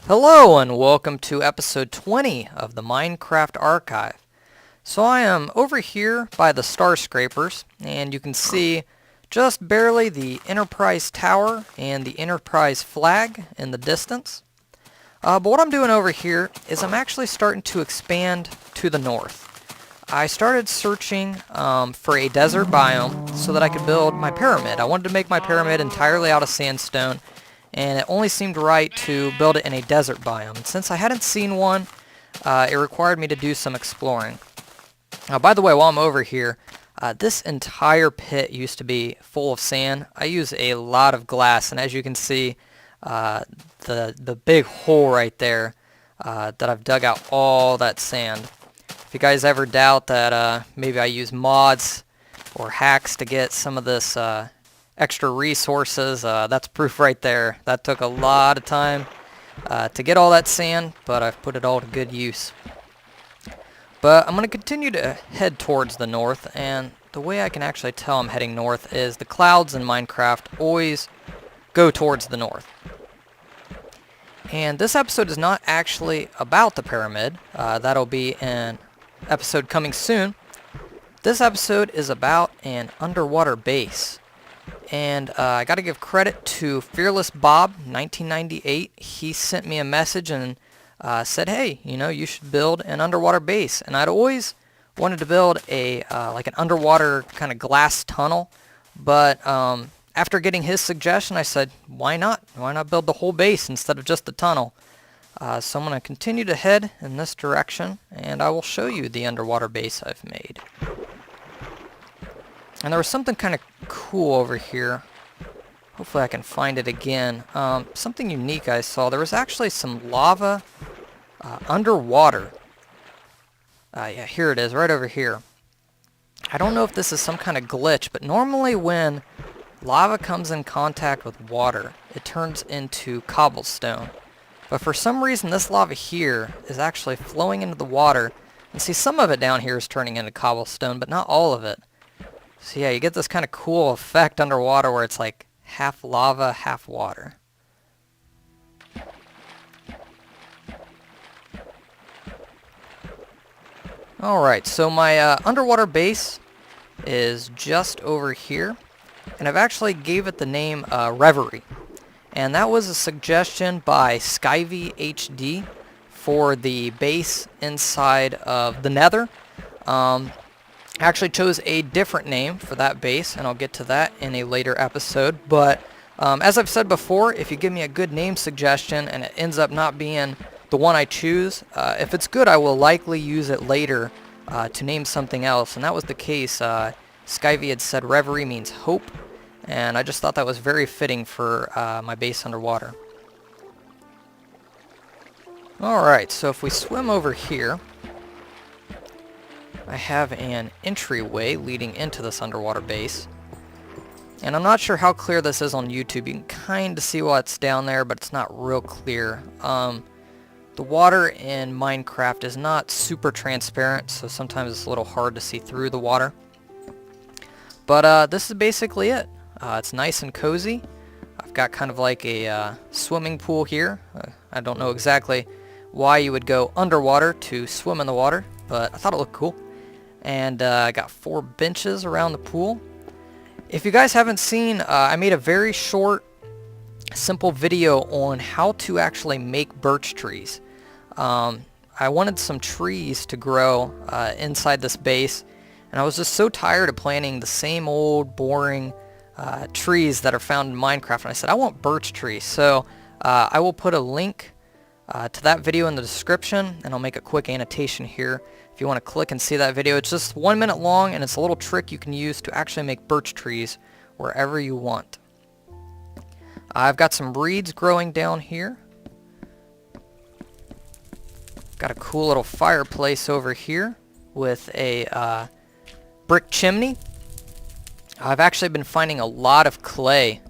Hello and welcome to episode 20 of the Minecraft Archive. So I am over here by the Star Scrapers, and you can see just barely the Enterprise Tower and the Enterprise flag in the distance. But what I'm doing over here is I'm actually starting to expand to the north. I started searching for a desert biome so that I could build my pyramid. I wanted to make my pyramid entirely out of sandstone, and it only seemed right to build it in a desert biome. And since I hadn't seen one, it required me to do some exploring. By the way, while I'm over here, this entire pit used to be full of sand. I use a lot of glass, and as you can see, the big hole right there that I've dug out all that sand. If you guys ever doubt that maybe I use mods or hacks to get some of this extra resources, that's proof right there. That took a lot of time to get all that sand, but I've put it all to good use. But I'm going to continue to head towards the north, and the way I can actually tell I'm heading north is the clouds in Minecraft always go towards the north. And this episode is not actually about the pyramid. That'll be an episode coming soon. This episode is about an underwater base. And I got to give credit to Fearless Bob 1998. He sent me a message and said, hey, you should build an underwater base. And I'd always wanted to build a like an underwater kind of glass tunnel. But after getting his suggestion, I said, why not? Why not build the whole base instead of just the tunnel? So I'm going to continue to head in this direction, and I will show you the underwater base I've made. And there was something kind of cool over here. Hopefully I can find it again. Something unique I saw. There was actually some lava underwater. Yeah, here it is, right over here. I don't know if this is some kind of glitch, but normally when lava comes in contact with water, it turns into cobblestone. But for some reason, this lava here is actually flowing into the water. And see, some of it down here is turning into cobblestone, but not all of it. So yeah, you get this kind of cool effect underwater where it's like half lava, half water. Alright, so my underwater base is just over here. And I've actually gave it the name Reverie. And that was a suggestion by Skyvy HD for the base inside of the Nether. I actually chose a different name for that base, and I'll get to that in a later episode. But as I've said before, if you give me a good name suggestion and it ends up not being the one I choose, if it's good, I will likely use it later to name something else. And that was the case. Skyvy had said Reverie means hope. And I just thought that was very fitting for my base underwater. Alright, so if we swim over here, I have an entryway leading into this underwater base. And I'm not sure how clear this is on YouTube. You can kind of see what's down there, but it's not real clear. The water in Minecraft is not super transparent, so sometimes it's a little hard to see through the water. But this is basically it. It's nice and cozy. I've got kind of like a swimming pool here. I don't know exactly why you would go underwater to swim in the water, but I thought it looked cool. And I got 4 benches around the pool. If you guys haven't seen, I made a very short, simple video on how to actually make birch trees. I wanted some trees to grow inside this base, and I was just so tired of planting the same old, boring trees that are found in Minecraft, and I said I want birch trees. So I will put a link to that video in the description, and I'll make a quick annotation here if you want to click and see that video. It's just 1 minute long, and it's a little trick you can use to actually make birch trees wherever you want. I've got some reeds growing down here. Got a cool little fireplace over here with a brick chimney. I've actually been finding a lot of clay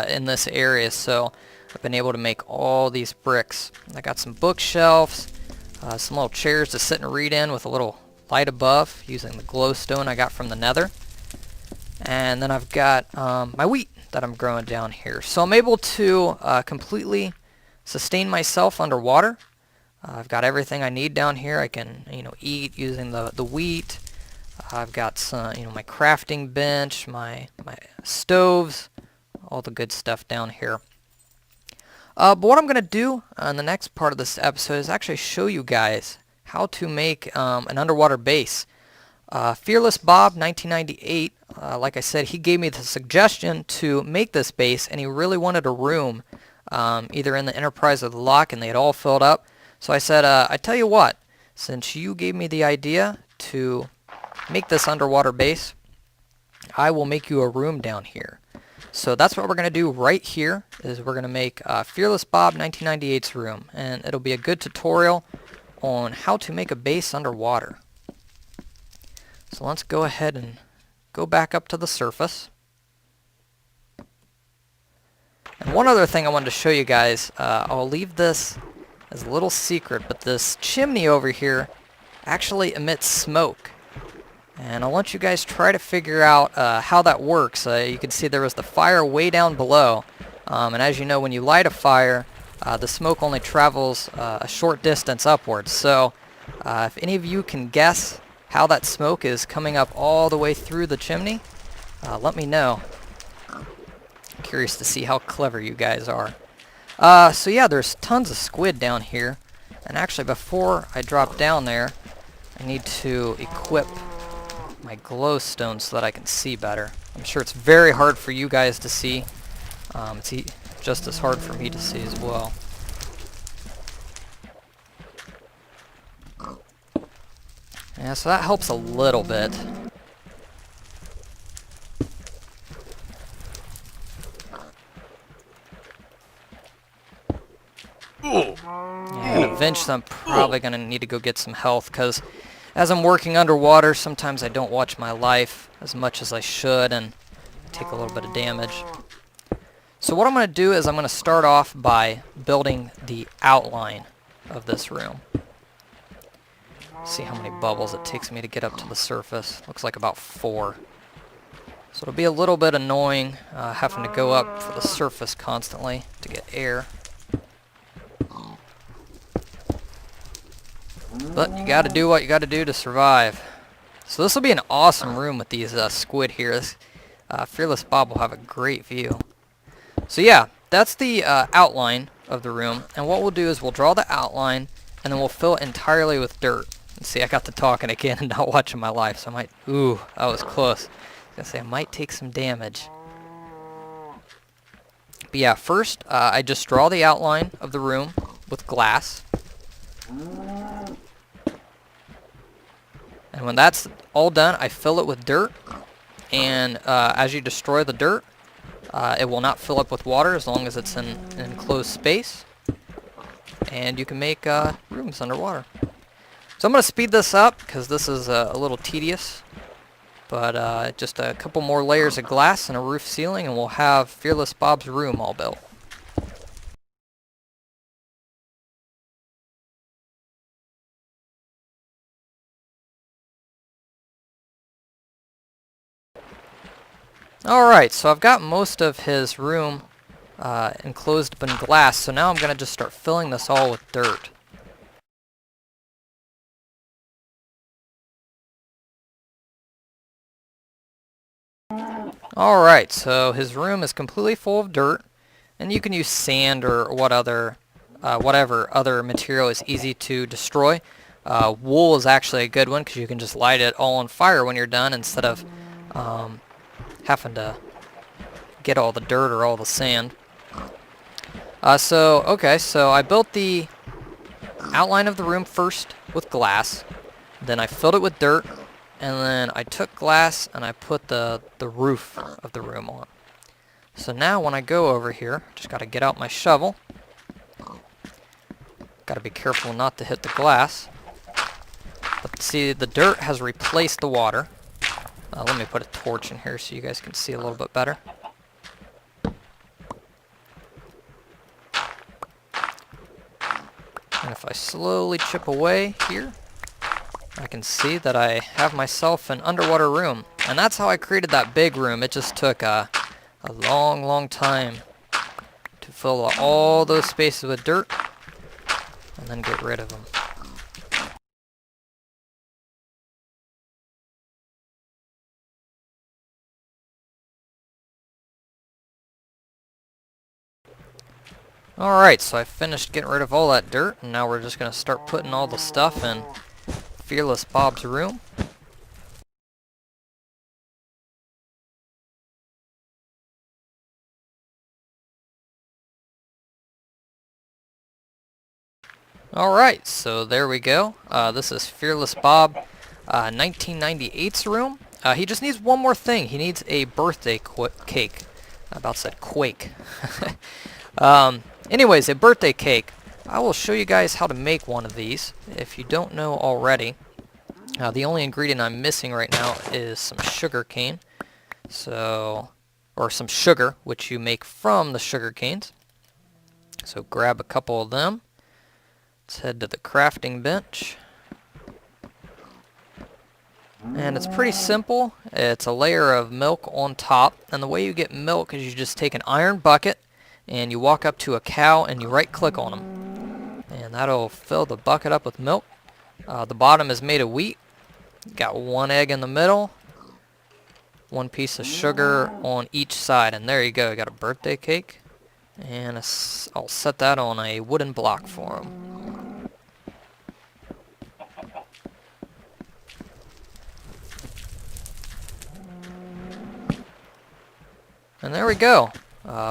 in this area, so I've been able to make all these bricks. I got some bookshelves, some little chairs to sit and read in with a little light above using the glowstone I got from the Nether. And then I've got my wheat that I'm growing down here. So I'm able to completely sustain myself underwater. I've got everything I need down here. I can, eat using the wheat. I've got some, my crafting bench, my stoves, all the good stuff down here. But what I'm going to do in the next part of this episode is actually show you guys how to make an underwater base. Fearless Bob 1998, like I said, he gave me the suggestion to make this base, and he really wanted a room either in the Enterprise or the lock, and they had all filled up. So I said, I tell you what, since you gave me the idea to make this underwater base, I will make you a room down here. So that's what we're going to do right here, is we're going to make Fearless Bob 1998's room, and it'll be a good tutorial on how to make a base underwater. So let's go ahead and go back up to the surface. And one other thing I wanted to show you guys, I'll leave this as a little secret, but this chimney over here actually emits smoke. And I want you guys to try to figure out how that works. You can see there was the fire way down below. And as you know, when you light a fire, the smoke only travels a short distance upwards. So if any of you can guess how that smoke is coming up all the way through the chimney, let me know. I'm curious to see how clever you guys are. So yeah, there's tons of squid down here. And actually, before I drop down there, I need to equip my glowstone so that I can see better. I'm sure it's very hard for you guys to see. It's just as hard for me to see as well. Yeah, so that helps a little bit. Yeah, and eventually I'm probably going to need to go get some health, because as I'm working underwater, sometimes I don't watch my life as much as I should and take a little bit of damage. So what I'm going to do is I'm going to start off by building the outline of this room. See how many bubbles it takes me to get up to the surface. Looks like about 4. So it'll be a little bit annoying having to go up for the surface constantly to get air. But you gotta do what you gotta do to survive. So this will be an awesome room with these squid here. This, Fearless Bob will have a great view. So yeah, that's the outline of the room. And what we'll do is we'll draw the outline, and then we'll fill it entirely with dirt. And see, I got to talking again and not watching my life, so I might... Ooh, that was close. I was gonna say I might take some damage. But yeah, first I just draw the outline of the room with glass. And when that's all done, I fill it with dirt. And as you destroy the dirt, it will not fill up with water as long as it's in an enclosed space. And you can make rooms underwater. So I'm going to speed this up because this is a little tedious. But just a couple more layers of glass and a roof ceiling, and we'll have Fearless Bob's room all built. Alright, so I've got most of his room enclosed up in glass, so now I'm going to just start filling this all with dirt. Alright, so his room is completely full of dirt, and you can use sand or whatever other material is easy to destroy. Wool is actually a good one because you can just light it all on fire when you're done instead of having to get all the dirt or all the sand. So I built the outline of the room first with glass, then I filled it with dirt, and then I took glass and I put the roof of the room on. So now when I go over here, just got to get out my shovel. Got to be careful not to hit the glass. But see, the dirt has replaced the water. Let me put a torch in here so you guys can see a little bit better. And if I slowly chip away here, I can see that I have myself an underwater room. And that's how I created that big room. It just took a long time to fill all those spaces with dirt, and then get rid of them. Alright, so I finished getting rid of all that dirt, and now we're just going to start putting all the stuff in Fearless Bob's room. Alright, so there we go. This is Fearless Bob 1998's room. He just needs one more thing. He needs a birthday cake. I about said quake. Anyways, a birthday cake. I will show you guys how to make one of these if you don't know already. The only ingredient I'm missing right now is some sugar cane. Or some sugar, which you make from the sugar canes. So grab a couple of them. Let's head to the crafting bench. And it's pretty simple. It's a layer of milk on top. And the way you get milk is you just take an iron bucket and you walk up to a cow and you right click on them. And that'll fill the bucket up with milk. The bottom is made of wheat. Got one egg in the middle. One piece of sugar on each side. And there you go. You got a birthday cake. And I'll set that on a wooden block for him. And there we go.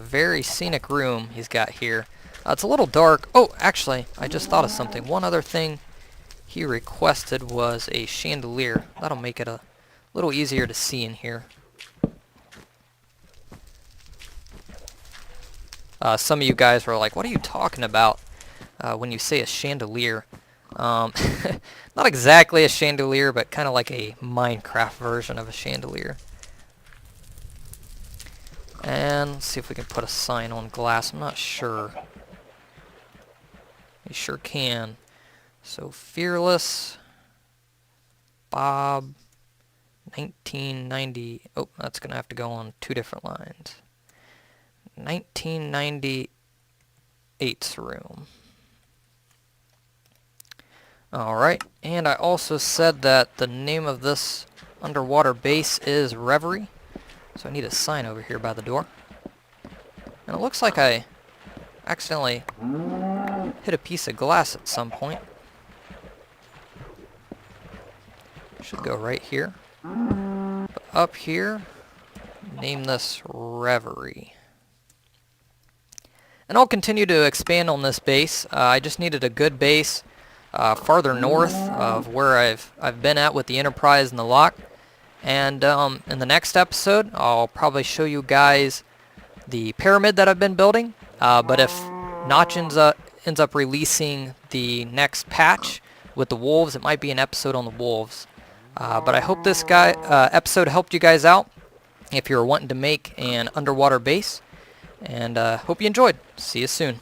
Very scenic room he's got here. It's a little dark. Oh, actually, I just thought of something. One other thing he requested was a chandelier. That'll make it a little easier to see in here. Some of you guys were like, what are you talking about when you say a chandelier? Not exactly a chandelier, but kind of like a Minecraft version of a chandelier. And let's see if we can put a sign on glass. I'm not sure. You sure can. So Fearless Bob 1990. Oh, that's going to have to go on two different lines. 1998's room. Alright, and I also said that the name of this underwater base is Reverie. So I need a sign over here by the door. And it looks like I accidentally hit a piece of glass at some point. Should go right here. But up here, name this Reverie. And I'll continue to expand on this base. I just needed a good base farther north of where I've been at with the Enterprise and the lock. And in the next episode, I'll probably show you guys the pyramid that I've been building. But if Notch ends up releasing the next patch with the wolves, it might be an episode on the wolves. But I hope this episode helped you guys out if you're wanting to make an underwater base. And hope you enjoyed. See you soon.